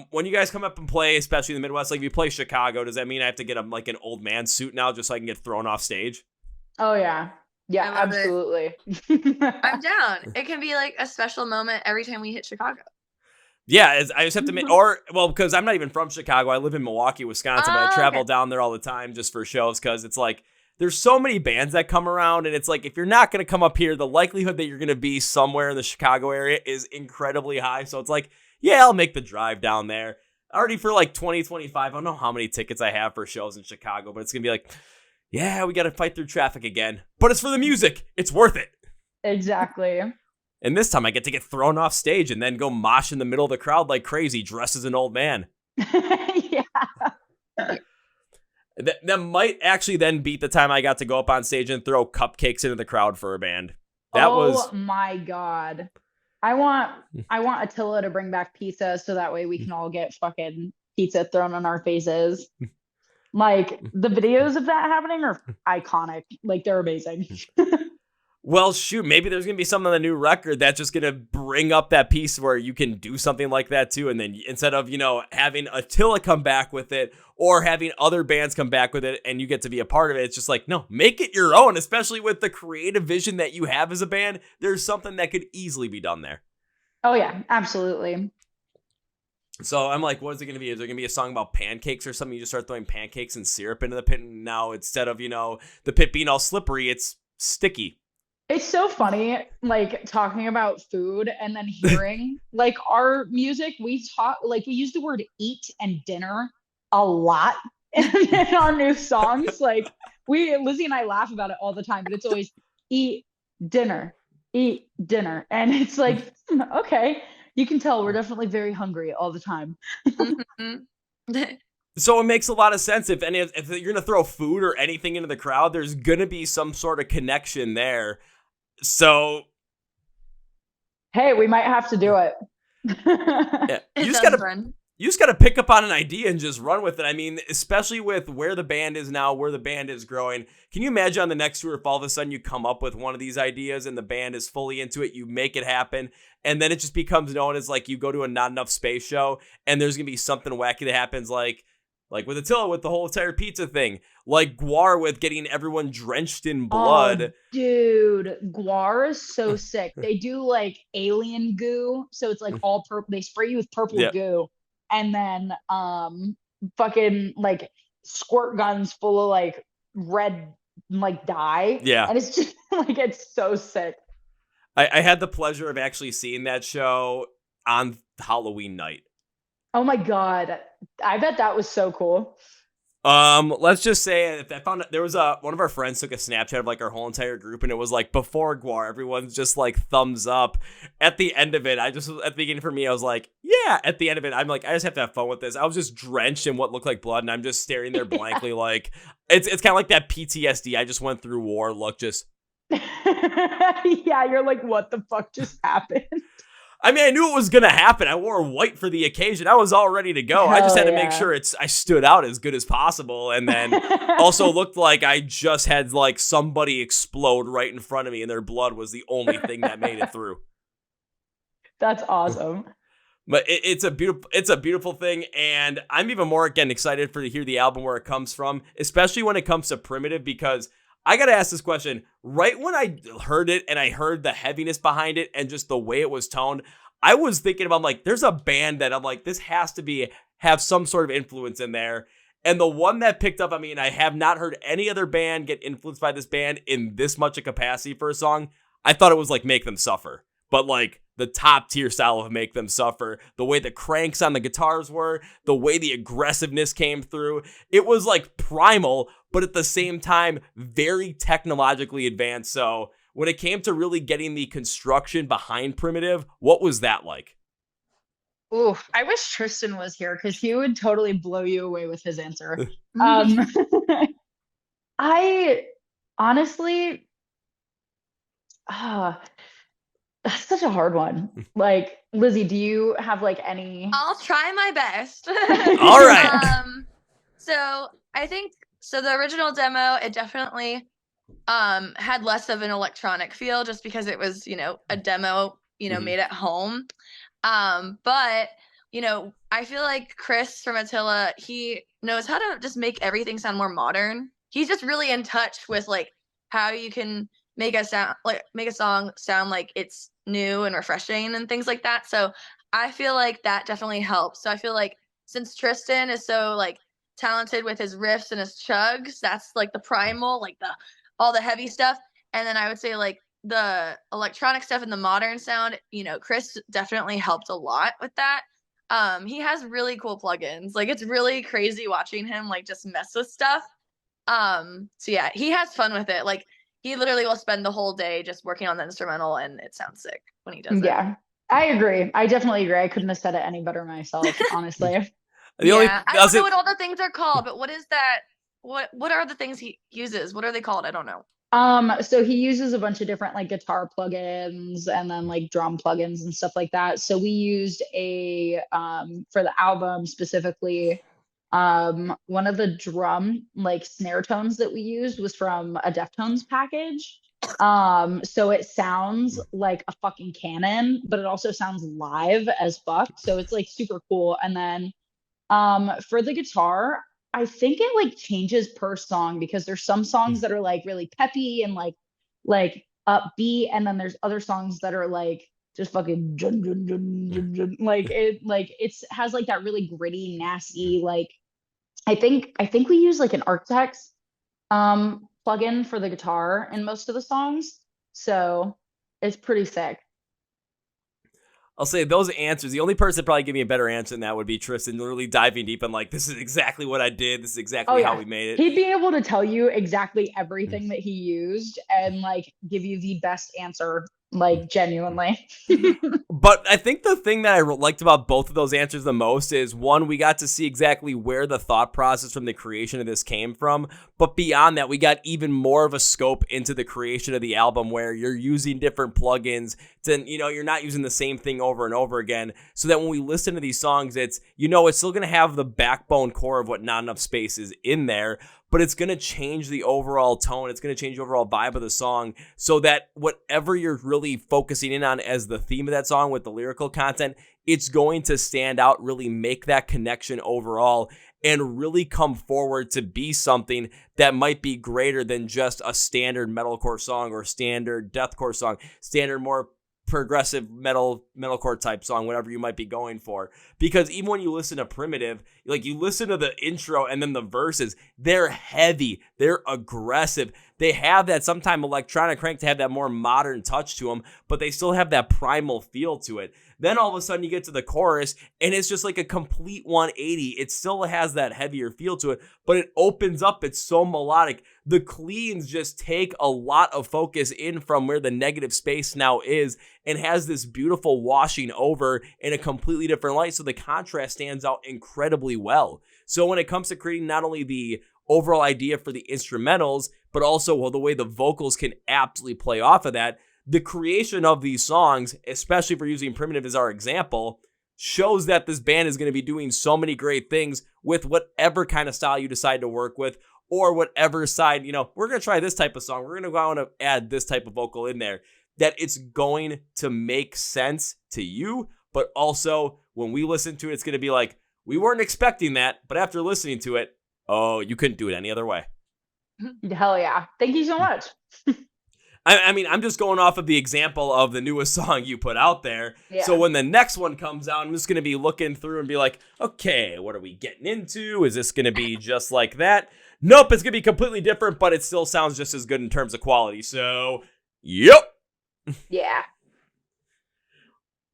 when you guys come up and play, especially in the Midwest, like if you play Chicago, does that mean I have to get like an old man suit now just so I can get thrown off stage? Oh, yeah. Yeah, I love it. absolutely. I'm down. It can be like a special moment every time we hit Chicago. Yeah, I just have to make, because I'm not even from Chicago. I live in Milwaukee, Wisconsin, but I travel down there all the time just for shows because it's like, there's so many bands that come around, and it's like, if you're not going to come up here, the likelihood that you're going to be somewhere in the Chicago area is incredibly high. So it's like, yeah, I'll make the drive down there. Already for like 2025, I don't know how many tickets I have for shows in Chicago, but it's going to be like, yeah, we got to fight through traffic again. But it's for the music. It's worth it. Exactly. And this time I get to get thrown off stage and then go mosh in the middle of the crowd like crazy, dressed as an old man. Yeah. That might actually then beat the time I got to go up on stage and throw cupcakes into the crowd for a band. Oh my God. I want Attila to bring back pizza so that way we can all get fucking pizza thrown on our faces. Like, the videos of that happening are iconic. Like, they're amazing. Well, shoot, maybe there's going to be something on the new record that's just going to bring up that piece where you can do something like that too. And then instead of, having Attila come back with it or having other bands come back with it and you get to be a part of it, it's just like, no, make it your own, especially with the creative vision that you have as a band. There's something that could easily be done there. Oh, yeah, absolutely. So I'm like, what is it going to be? Is there going to be a song about pancakes or something? You just start throwing pancakes and syrup into the pit. And now instead of, the pit being all slippery, it's sticky. It's so funny, like, talking about food and then hearing, like, our music, we use the word eat and dinner a lot in our new songs. Like, Lizzie and I laugh about it all the time, but it's always eat dinner. And it's like, okay, you can tell we're definitely very hungry all the time. So it makes a lot of sense. If you're going to throw food or anything into the crowd, there's going to be some sort of connection there. So, hey, we might have to do it. Yeah, you just gotta pick up on an idea and just run with it. I mean, especially with where the band is now, where the band is growing. Can you imagine on the next tour if all of a sudden you come up with one of these ideas and the band is fully into it, you make it happen, and then it just becomes known as like you go to a Not Enough Space show and there's gonna be something wacky that happens like with Attila with the whole entire pizza thing, like Gwar with getting everyone drenched in blood. Oh, dude, Gwar is so sick. They do like alien goo, so it's like all purple. They spray you with purple goo, and then fucking like squirt guns full of like red like dye. Yeah, and it's just like it's so sick. I had the pleasure of actually seeing that show on Halloween night. Oh my God. I bet that was so cool. Let's just say if I found there was one of our friends took a Snapchat of like our whole entire group and it was like before Gwar, everyone's just like thumbs up. At the end of it, at the beginning for me, I was like, yeah, at the end of it, I'm like, I just have to have fun with this. I was just drenched in what looked like blood and I'm just staring there blankly like it's kind of like that PTSD. I just went through war look just. Yeah, you're like, what the fuck just happened? I mean, I knew it was going to happen. I wore white for the occasion. I was all ready to go. I just had to make sure I stood out as good as possible. And then also looked like I just had like somebody explode right in front of me and their blood was the only thing that made it through. That's awesome. But it's a beautiful thing. And I'm even more, again, excited to hear the album where it comes from, especially when it comes to Primitive, because I got to ask this question. Right when I heard it and I heard the heaviness behind it and just the way it was toned, I was thinking about, like, there's a band that I'm like, this has to have some sort of influence in there. And the one that picked up, I mean, I have not heard any other band get influenced by this band in this much a capacity for a song. I thought it was like Make Them Suffer, but like the top tier style of Make Them Suffer, the way the cranks on the guitars were, the way the aggressiveness came through. It was like primal, but at the same time, very technologically advanced. So when it came to really getting the construction behind Primitive, what was that like? Ooh, I wish Tristan was here because he would totally blow you away with his answer. I honestly, that's such a hard one. Like, Lizzie, do you have like any? I'll try my best. All right. So I think the original demo, it definitely had less of an electronic feel just because it was, a demo, made at home. But, I feel like Chris from Attila, he knows how to just make everything sound more modern. He's just really in touch with like how you can make a song sound like it's new and refreshing and things like that. So I feel like that definitely helps. So I feel like since Tristan is so like talented with his riffs and his chugs, that's like the primal, like all the heavy stuff. And then I would say like the electronic stuff and the modern sound, Chris definitely helped a lot with that. He has really cool plugins. Like it's really crazy watching him like just mess with stuff. So yeah, he has fun with it. Like he literally will spend the whole day just working on the instrumental and it sounds sick when he does it. Yeah, I agree. I definitely agree. I couldn't have said it any better myself, honestly. I don't know what all the things are called, but what is that? What are the things he uses? What are they called? I don't know. So he uses a bunch of different like guitar plugins and then like drum plugins and stuff like that. So we used for the album specifically, one of the drum like snare tones that we used was from a Deftones package. So it sounds like a fucking cannon, but it also sounds live as fuck. So it's like super cool. And then for the guitar, I think it like changes per song because there's some songs that are like really peppy and like upbeat, and then there's other songs that are like just fucking dun, dun, dun, dun, dun. Like it's has like that really gritty, nasty, like I think we use like an Architects plugin for the guitar in most of the songs. So it's pretty sick. I'll say those answers, the only person that probably give me a better answer than that would be Tristan, literally diving deep and like, this is exactly what I did. This is exactly how we made it. He'd be able to tell you exactly everything that he used and like give you the best answer, like genuinely. But I think the thing that I liked about both of those answers the most is, one, we got to see exactly where the thought process from the creation of this came from. But beyond that, we got even more of a scope into the creation of the album where you're using different plugins to, you're not using the same thing over and over again. So that when we listen to these songs, it's still going to have the backbone core of what Not Enough Space is in there, but it's going to change the overall tone. It's going to change the overall vibe of the song so that whatever you're really focusing in on as the theme of that song with the lyrical content, it's going to stand out, really make that connection overall, and really come forward to be something that might be greater than just a standard metalcore song or standard deathcore song, standard more progressive metalcore type song, whatever you might be going for. Because even when you listen to Primitive, like you listen to the intro and then the verses, they're heavy, they're aggressive. They have that sometimes electronic crank to have that more modern touch to them, but they still have that primal feel to it. Then all of a sudden you get to the chorus and it's just like a complete 180. It still has that heavier feel to it, but it opens up. It's so melodic. The cleans just take a lot of focus in from where the negative space now is and has this beautiful washing over in a completely different light. So the contrast stands out incredibly well. So when it comes to creating not only the overall idea for the instrumentals, but also the way the vocals can absolutely play off of that, the creation of these songs, especially if we're using Primitive as our example, shows that this band is going to be doing so many great things with whatever kind of style you decide to work with, or whatever side, we're going to try this type of song. We're going to go on to add this type of vocal in there, that it's going to make sense to you. But also when we listen to it, it's going to be like, we weren't expecting that, but after listening to it, oh, you couldn't do it any other way. Hell yeah. Thank you so much. I mean, I'm just going off of the example of the newest song you put out there. Yeah. So when the next one comes out, I'm just going to be looking through and be like, okay, what are we getting into? Is this going to be just like that? Nope, it's going to be completely different, but it still sounds just as good in terms of quality. So, yep. Yeah.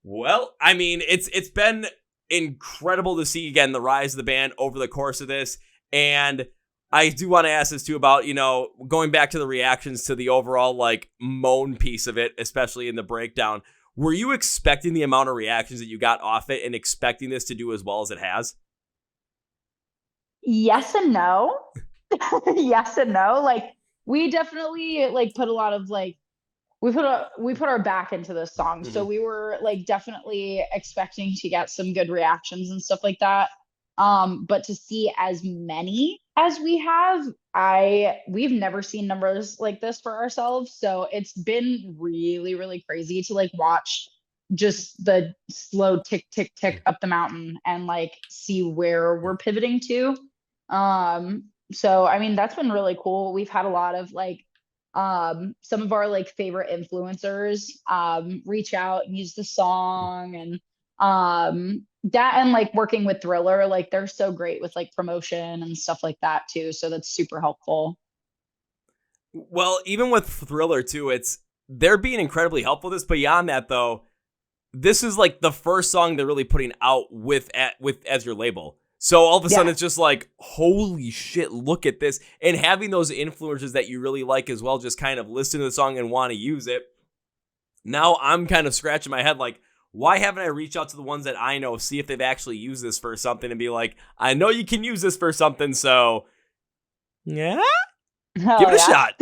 Well, I mean, it's been incredible to see, again, the rise of the band over the course of this. And I do want to ask this too about, going back to the reactions to the overall like moan piece of it, especially in the breakdown. Were you expecting the amount of reactions that you got off it and expecting this to do as well as it has? Yes and no. Yes and no. Like we definitely like put a lot of like we put our back into this song. Mm-hmm. So we were like definitely expecting to get some good reactions and stuff like that. But to see as many as we have, we've never seen numbers like this for ourselves. So it's been really, really crazy to like watch just the slow tick, tick, tick up the mountain and like see where we're pivoting to. So, I mean, that's been really cool. We've had a lot of like, some of our like favorite influencers reach out and use the song, and that, and like working with Thriller, like they're so great with like promotion and stuff like that too. So that's super helpful. Well, even with Thriller too, they're being incredibly helpful with this. Beyond that though, this is like the first song they're really putting out with as your label. So all of a sudden it's just like, holy shit, look at this. And having those influencers that you really like as well, just kind of listen to the song and want to use it. Now I'm kind of scratching my head like, why haven't I reached out to the ones that I know, see if they've actually used this for something, and be like, I know you can use this for something, so yeah, give it a shot.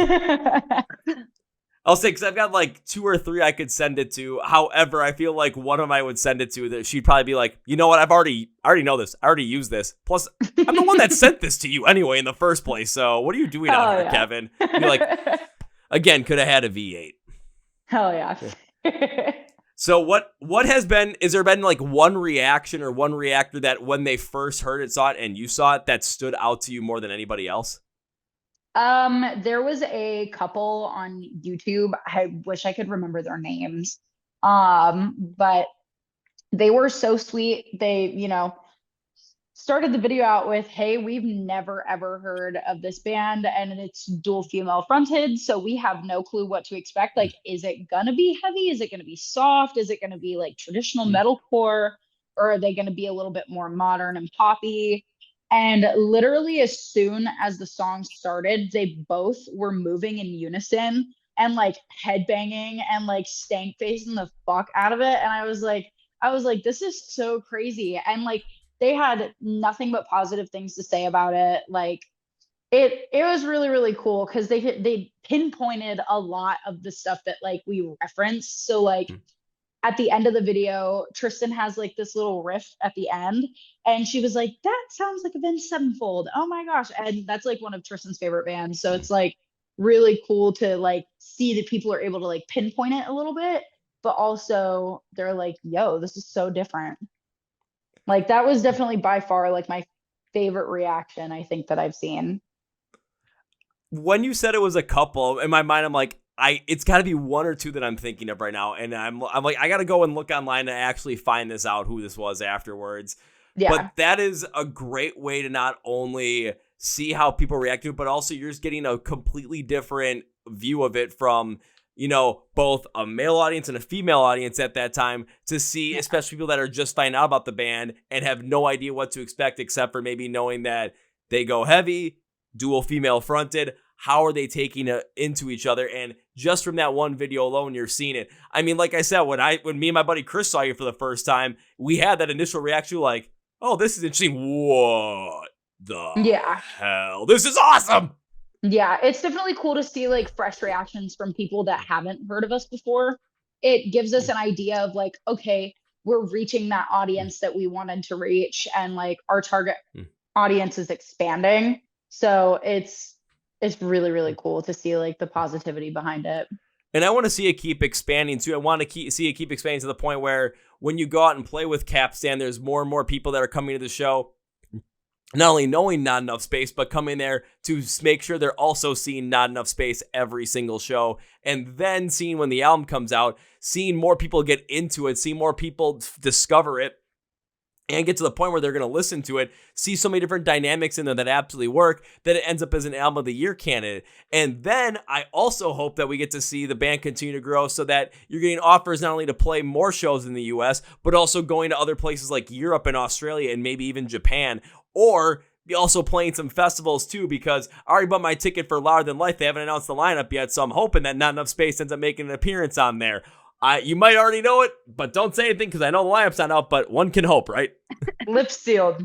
I'll say, because I've got like 2 or 3 I could send it to. However, I feel like one of them I would send it to that she'd probably be like, you know what, I already know this. I already used this. Plus, I'm the one that sent this to you anyway in the first place. So what are you doing out here, Kevin? You're like, again, could have had a V8. Hell yeah. So what has been, is there been like one reaction or one reactor that when they first heard it, saw it, and you saw it, that stood out to you more than anybody else? There was a couple on YouTube. I wish I could remember their names. But they were so sweet. They, started the video out with, hey, we've never ever heard of this band, and it's dual female fronted, so we have no clue what to expect. Like, is it gonna be heavy? Is it gonna be soft? Is it gonna be like traditional metalcore? Or are they gonna be a little bit more modern and poppy? And literally as soon as the song started, they both were moving in unison and like headbanging and like stank facing the fuck out of it. And I was like, this is so crazy. And like, they had nothing but positive things to say about it. Like it was really, really cool because they pinpointed a lot of the stuff that like we referenced. So like at the end of the video, Tristan has like this little riff at the end, and she was like, that sounds like Avenged Sevenfold. Oh my gosh. And that's like one of Tristan's favorite bands. So it's like really cool to like see that people are able to like pinpoint it a little bit, but also they're like, yo, this is so different. Like that was definitely by far like my favorite reaction I think that I've seen. When you said it was a couple, in my mind, I'm like, it's got to be 1 or 2 that I'm thinking of right now. And I'm like, I got to go and look online and actually find this out, who this was afterwards. Yeah. But that is a great way to not only see how people react to it, but also you're just getting a completely different view of it from, both a male audience and a female audience at that time, to see, especially people that are just finding out about the band and have no idea what to expect, except for maybe knowing that they go heavy, dual female fronted. How are they taking it into each other? And just from that one video alone, you're seeing it. I mean, like I said, when me and my buddy Chris saw you for the first time, we had that initial reaction like, oh, this is interesting. What the hell? This is awesome. Yeah, it's definitely cool to see like fresh reactions from people that haven't heard of us before. It gives us an idea of like, okay, we're reaching that audience that we wanted to reach, and like our target audience is expanding. So it's really, really cool to see like the positivity behind it. And I want to see it keep expanding too. I want to see it keep expanding to the point where when you go out and play with Capstan, there's more and more people that are coming to the show, not only knowing Not Enough Space, but coming there to make sure they're also seeing Not Enough Space every single show. And then seeing when the album comes out, seeing more people get into it, see more people discover it, and get to the point where they're going to listen to it, see so many different dynamics in there that absolutely work, that it ends up as an Album of the Year candidate. And then I also hope that we get to see the band continue to grow so that you're getting offers not only to play more shows in the US, but also going to other places like Europe and Australia and maybe even Japan, or be also playing some festivals too, because I already bought my ticket for Louder Than Life. They haven't announced the lineup yet, so I'm hoping that Not Enough Space ends up making an appearance on there. You might already know it, but don't say anything because I know the lineup's not out, but one can hope, right? Lips sealed.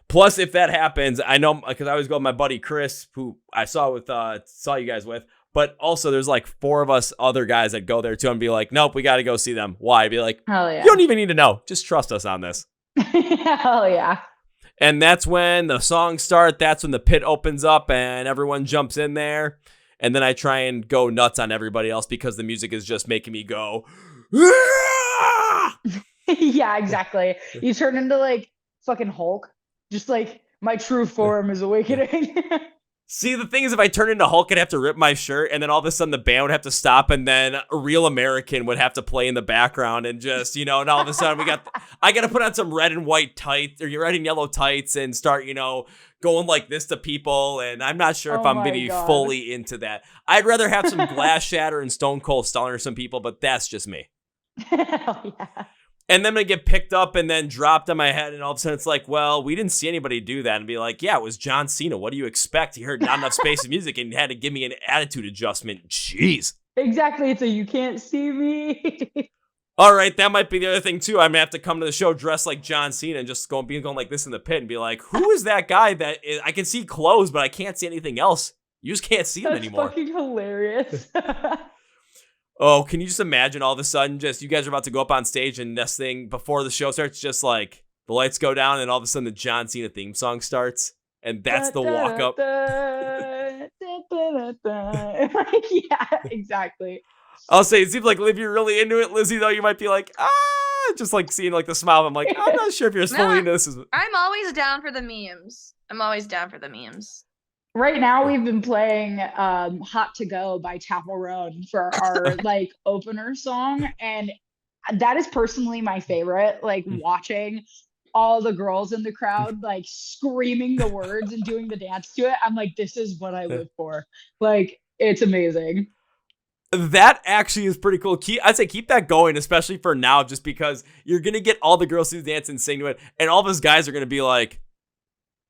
Plus, if that happens, I know, because I always go with my buddy Chris, who I saw you guys with, but also there's like 4 of us other guys that go there too and be like, nope, we got to go see them. Why? Be like, hell yeah. You don't even need to know. Just trust us on this. Hell yeah. And that's when the songs start. That's when the pit opens up and everyone jumps in there. And then I try and go nuts on everybody else because the music is just making me go. Yeah, exactly. You turn into like fucking Hulk. Just like my true form is awakening. See, the thing is, if I turn into Hulk, I'd have to rip my shirt, and then all of a sudden the band would have to stop, and then a Real American would have to play in the background, and just, and all of a sudden I got to put on some red and white tights, or red and yellow tights, and start, going like this to people, and I'm not sure if I'm going to be fully into that. I'd rather have some Glass Shatter and Stone Cold Stunner some people, but that's just me. Hell yeah. And then I get picked up and then dropped on my head, and all of a sudden it's like, well, we didn't see anybody do that. And be like, yeah, it was John Cena. What do you expect? He heard not enough space in music and had to give me an attitude adjustment. Jeez. Exactly. So you can't see me. All right, that might be the other thing too. I'm gonna have to come to the show dressed like John Cena and just going like this in the pit and be like, who is that guy that I can see clothes, but I can't see anything else? You just can't see him anymore. That's fucking hilarious. Oh, can you just imagine all of a sudden just you guys are about to go up on stage and this thing before the show starts, just like the lights go down and all of a sudden the John Cena theme song starts and that's the walk up. Yeah, exactly. I'll say it seems like Liv, you're really into it. Lizzie, though, you might be like, just like seeing like the smile. I'm like, I'm not sure if you're fully into this. I'm always down for the memes. Right now, we've been playing Hot to Go by Chapel Roan for our like opener song. And that is personally my favorite, like watching all the girls in the crowd, like screaming the words and doing the dance to it. I'm like, this is what I live for. Like, it's amazing. That actually is pretty cool. I'd say keep that going, especially for now, just because you're going to get all the girls to dance and sing to it. And all of us guys are going to be like,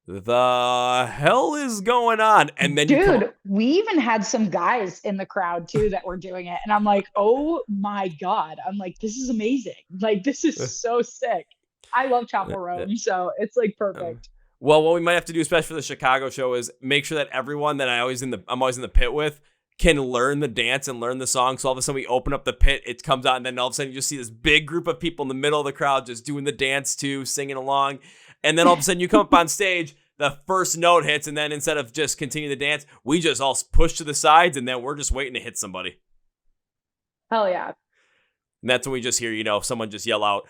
the hell is going on? And then dude, we even had some guys in the crowd too that were doing it. And I'm like, oh my God. I'm like, this is amazing. Like, this is so sick. I love Chapel Roan, so it's like perfect. Well, what we might have to do, especially for the Chicago show, is make sure that everyone that I'm always in the pit with can learn the dance and learn the song. So all of a sudden we open up the pit, it comes out, and then all of a sudden you just see this big group of people in the middle of the crowd just doing the dance too, singing along. And then all of a sudden you come up on stage, the first note hits, and then instead of just continue the dance, we just all push to the sides, and then we're just waiting to hit somebody. Hell yeah. And that's when we just hear, someone just yell out,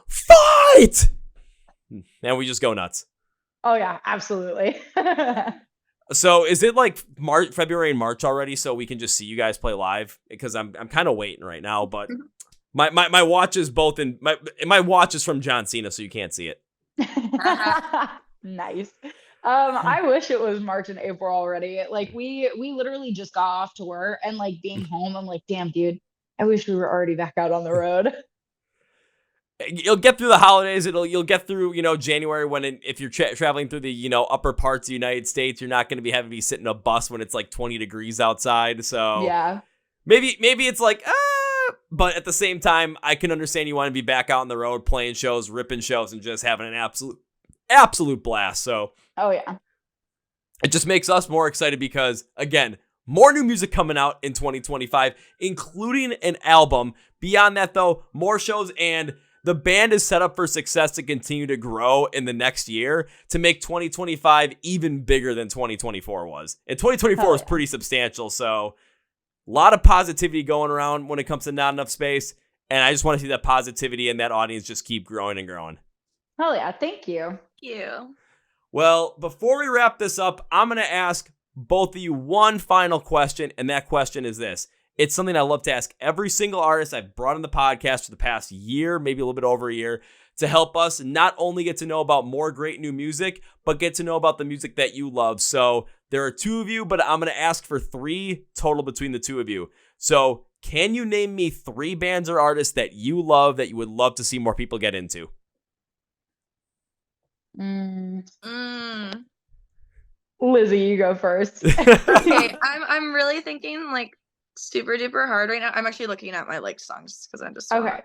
fight! And we just go nuts. Oh yeah, absolutely. So is it like February and March already, so we can just see you guys play live? Because I'm kind of waiting right now, but my watch is my watch is from John Cena, so you can't see it. Nice. I wish it was March and April already. Like we literally just got off tour and like being home, I'm like, damn, dude, I wish we were already back out on the road. You'll get through the holidays. You'll get through, January if you're traveling through the, upper parts of the United States, you're not going to be having to sit in a bus when it's like 20 degrees outside. So yeah, maybe it's like, but at the same time, I can understand you want to be back out on the road, playing shows, ripping shows, and just having an absolute blast. So, oh yeah, it just makes us more excited because, again, more new music coming out in 2025, including an album. Beyond that, though, more shows, and the band is set up for success to continue to grow in the next year to make 2025 even bigger than 2024 was. And 2024 was pretty substantial, so a lot of positivity going around when it comes to Not Enough Space, and I just want to see that positivity and that audience just keep growing and growing. Hell yeah, thank you. Thank you. Well, before we wrap this up, I'm going to ask both of you one final question, and that question is this. It's something I love to ask every single artist I've brought on the podcast for the past year, maybe a little bit over a year, to help us not only get to know about more great new music, but get to know about the music that you love. So there are two of you, but I'm going to ask for 3 total between the two of you. So can you name me 3 bands or artists that you love that you would love to see more people get into? Lizzie, you go first. Okay, I'm really thinking like super duper hard right now. I'm actually looking at my like songs because I'm just okay.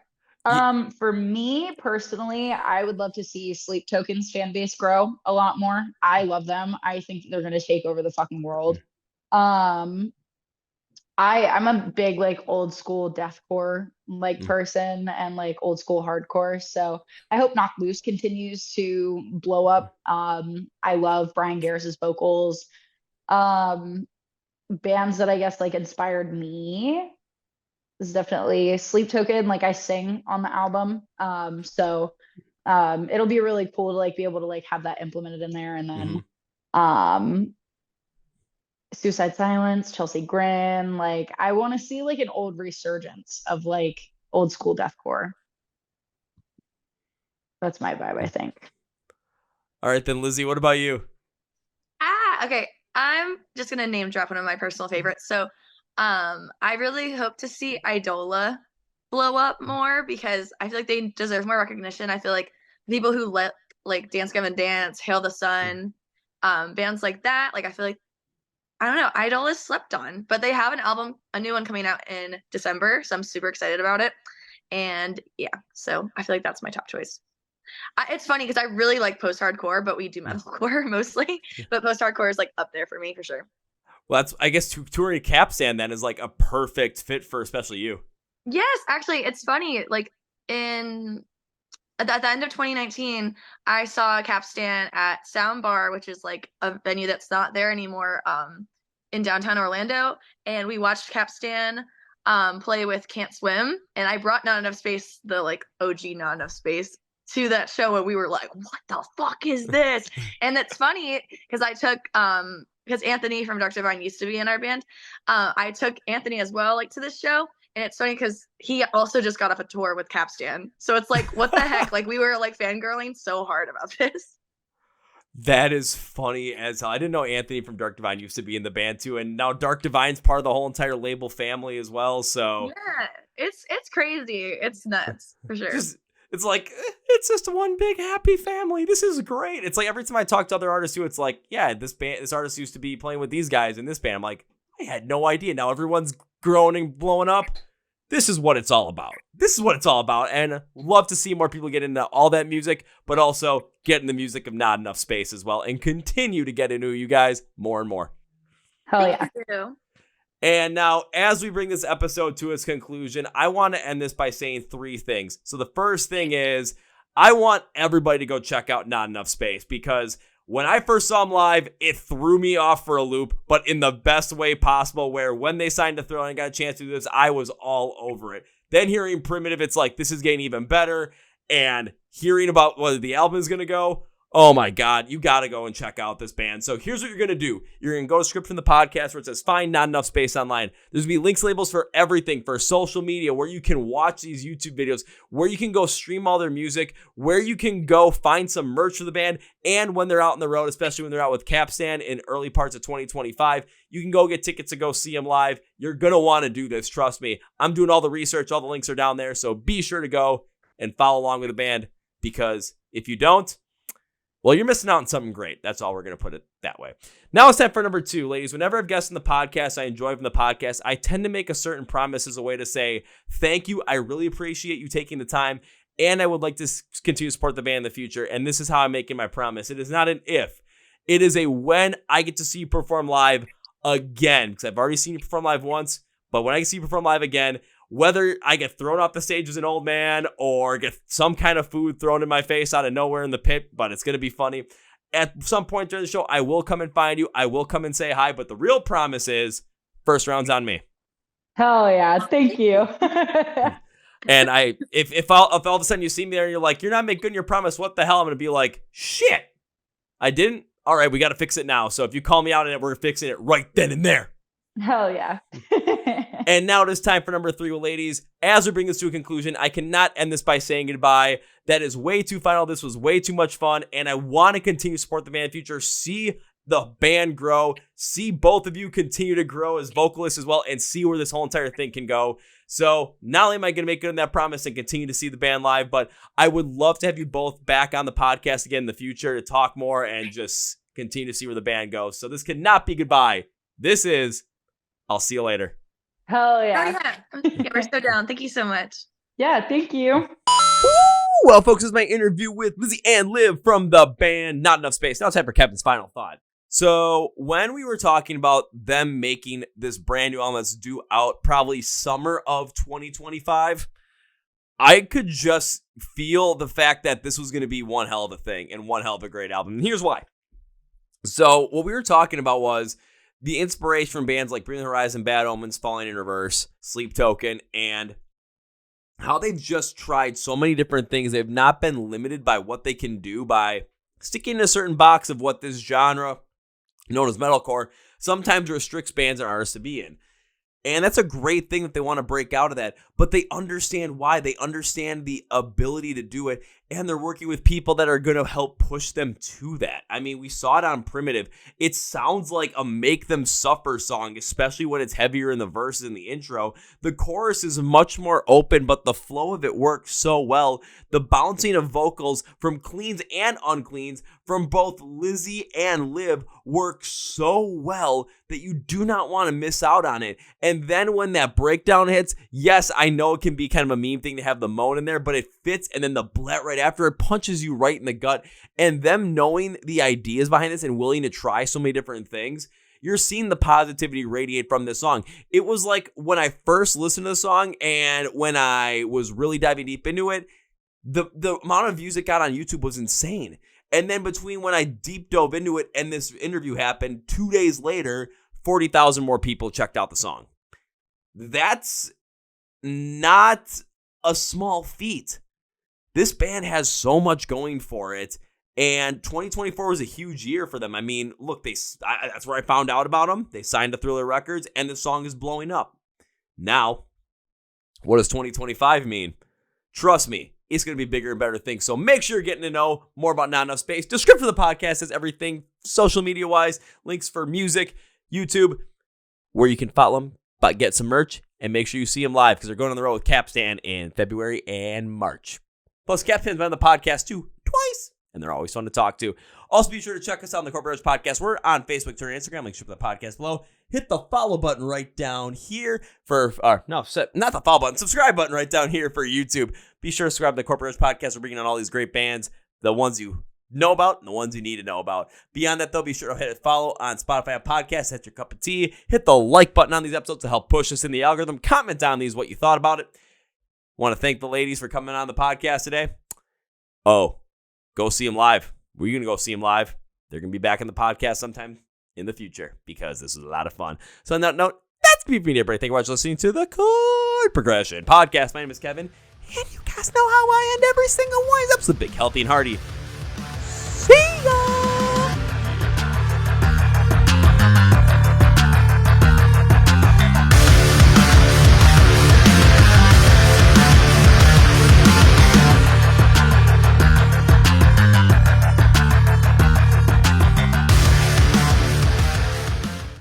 For me personally, I would love to see Sleep Token's fan base grow a lot more. I love them. I think they're gonna take over the fucking world. I'm a big like old school deathcore like person and like old school hardcore. So I hope Knock Loose continues to blow up. I love Brian Garris's vocals. Bands that I guess like inspired me is definitely Sleep Token. Like I sing on the album. So it'll be really cool to like be able to like have that implemented in there. And then Suicide Silence, Chelsea Grin. Like, I want to see like an old resurgence of like old school deathcore. That's my vibe, I think. All right, then, Lizzie, what about you? Okay. I'm just gonna name drop one of my personal favorites. So, I really hope to see Idola blow up more because I feel like they deserve more recognition. I feel like people who let like Dance Gavin Dance, Hail the Sun, bands like that, like I feel like I don't know, Idol is slept on, but they have an album, a new one coming out in December, so I'm super excited about it. And yeah, so I feel like that's my top choice. It's funny because I really like post-hardcore, but we do metalcore mostly. But post-hardcore is like up there for me for sure. Well, that's, I guess, touring Capstan then is like a perfect fit for especially you. Yes, actually, it's funny. Like at the end of 2019, I saw Capstan at Soundbar, which is like a venue that's not there anymore, in downtown Orlando, and we watched Capstan play with Can't Swim, and I brought Not Enough Space, the like OG Not Enough Space, to that show, and we were like, what the fuck is this? And it's funny because I took because Anthony from Dark Divine used to be in our band. I took Anthony as well, like, to this show. And it's funny because he also just got off a tour with Capstan. So it's like, what the heck? Like, we were like fangirling so hard about this. That is funny as hell. I didn't know Anthony from Dark Divine used to be in the band too, and now Dark Divine's part of the whole entire label family as well. So yeah, it's crazy. It's nuts for sure. It's like, it's just one big happy family. This is great. It's like every time I talk to other artists too, it's like, yeah, this artist used to be playing with these guys in this band. I'm like, I had no idea. Now everyone's growing and blowing up. This is what it's all about. This is what it's all about. And love to see more people get into all that music, but also get in the music of Not Enough Space as well, and continue to get into you guys more and more. Hell yeah. Thank you. And now, as we bring this episode to its conclusion, I want to end this by saying three things. So the first thing is, I want everybody to go check out Not Enough Space, because when I first saw them live, it threw me off for a loop, but in the best way possible, where when they signed to Thriller and got a chance to do this, I was all over it. Then hearing Primitive, it's like, this is getting even better. And hearing about whether the album is going to go, oh my God, you got to go and check out this band. So here's what you're going to do. You're going to go to script from the podcast where it says find Not Enough Space online. There's going to be links, labels for everything, for social media, where you can watch these YouTube videos, where you can go stream all their music, where you can go find some merch for the band. And when they're out on the road, especially when they're out with Capstan in early parts of 2025, you can go get tickets to go see them live. You're going to want to do this. Trust me. I'm doing all the research. All the links are down there. So be sure to go and follow along with the band, because if you don't, well, you're missing out on something great. That's all we're going to put it that way. Now it's time for number 2, ladies. Whenever I've guests on the podcast, I enjoy from the podcast, I tend to make a certain promise as a way to say, thank you. I really appreciate you taking the time, and I would like to continue to support the band in the future. And this is how I'm making my promise. It is not an if. It is a when I get to see you perform live again, because I've already seen you perform live once, but when I see you perform live again, whether I get thrown off the stage as an old man or get some kind of food thrown in my face out of nowhere in the pit, but it's going to be funny. At some point during the show, I will come and find you. I will come and say hi, but the real promise is first round's on me. Hell yeah. Thank you. And if all of a sudden you see me there and you're like, you're not making good your promise, what the hell? I'm going to be like, shit, I didn't. All right, we got to fix it now. So if you call me out on it, we're fixing it right then and there. Hell yeah. And now it is time for number 3, ladies. As we bring this to a conclusion, I cannot end this by saying goodbye. That is way too final. This was way too much fun, and I want to continue to support the band in the future, see the band grow, see both of you continue to grow as vocalists as well, and see where this whole entire thing can go. So not only am I going to make good on that promise and continue to see the band live, but I would love to have you both back on the podcast again in the future to talk more and just continue to see where the band goes. So this cannot be goodbye. This is I'll see you later. Hell yeah. Oh, yeah. We're so down. Thank you so much. Yeah, thank you. Woo! Well, folks, this is my interview with Lizzie and Liv from the band Not Enough Space. Now it's time for Kevin's final thought. So when we were talking about them making this brand new album that's due out probably summer of 2025, I could just feel the fact that this was going to be one hell of a thing and one hell of a great album. And here's why. So what we were talking about was the inspiration from bands like Bring the Horizon, Bad Omens, Falling in Reverse, Sleep Token, and how they've just tried so many different things. They've not been limited by what they can do by sticking in a certain box of what this genre, known as metalcore, sometimes restricts bands and artists to be in. And that's a great thing that they want to break out of that. But they understand why. They understand the ability to do it. And they're working with people that are going to help push them to that. I mean, we saw it on Primitive. It sounds like a Make Them Suffer song, especially when it's heavier in the verses and the intro. The chorus is much more open, but the flow of it works so well. The bouncing of vocals from cleans and uncleans from both Lizzie and Liv work so well that you do not want to miss out on it. And then when that breakdown hits, yes, I know it can be kind of a meme thing to have the moan in there, but it fits, and then the blet right after it punches you right in the gut. And them knowing the ideas behind this and willing to try so many different things, you're seeing the positivity radiate from this song. It was like when I first listened to the song and when I was really diving deep into it, the amount of views it got on YouTube was insane. And then between when I deep dove into it and this interview happened, 2 days later, 40,000 more people checked out the song. That's not a small feat. This band has so much going for it, and 2024 was a huge year for them. I mean, look, that's where I found out about them. They signed to Thriller Records, and the song is blowing up. Now, what does 2025 mean? Trust me, it's going to be bigger and better things. So make sure you're getting to know more about Not Enough Space. Description of the podcast has everything social media-wise, links for music, YouTube, where you can follow them, but get some merch, and make sure you see them live because they're going on the road with Capstan in February and March. Plus, Captain's been on the podcast too, twice, and they're always fun to talk to. Also, be sure to check us out on the Chord Progression Podcast. We're on Facebook, Twitter, and Instagram. Links to the podcast below. Hit the follow button right down here for, not the follow button, subscribe button right down here for YouTube. Be sure to subscribe to the Chord Progression Podcast. We're bringing on all these great bands, the ones you know about and the ones you need to know about. Beyond that, though, be sure to hit follow on Spotify Podcasts. Hit your cup of tea. Hit the like button on these episodes to help push us in the algorithm. Comment on these what you thought about it. Want to thank the ladies for coming on the podcast today. Oh, go see them live. We're going to go see them live. They're going to be back in the podcast sometime in the future because this is a lot of fun. So on that note, that's me, Media Break. Thank you for listening to the Chord Progression Podcast. My name is Kevin, and you guys know how I end every single one of these episodes. Big, healthy, and hearty.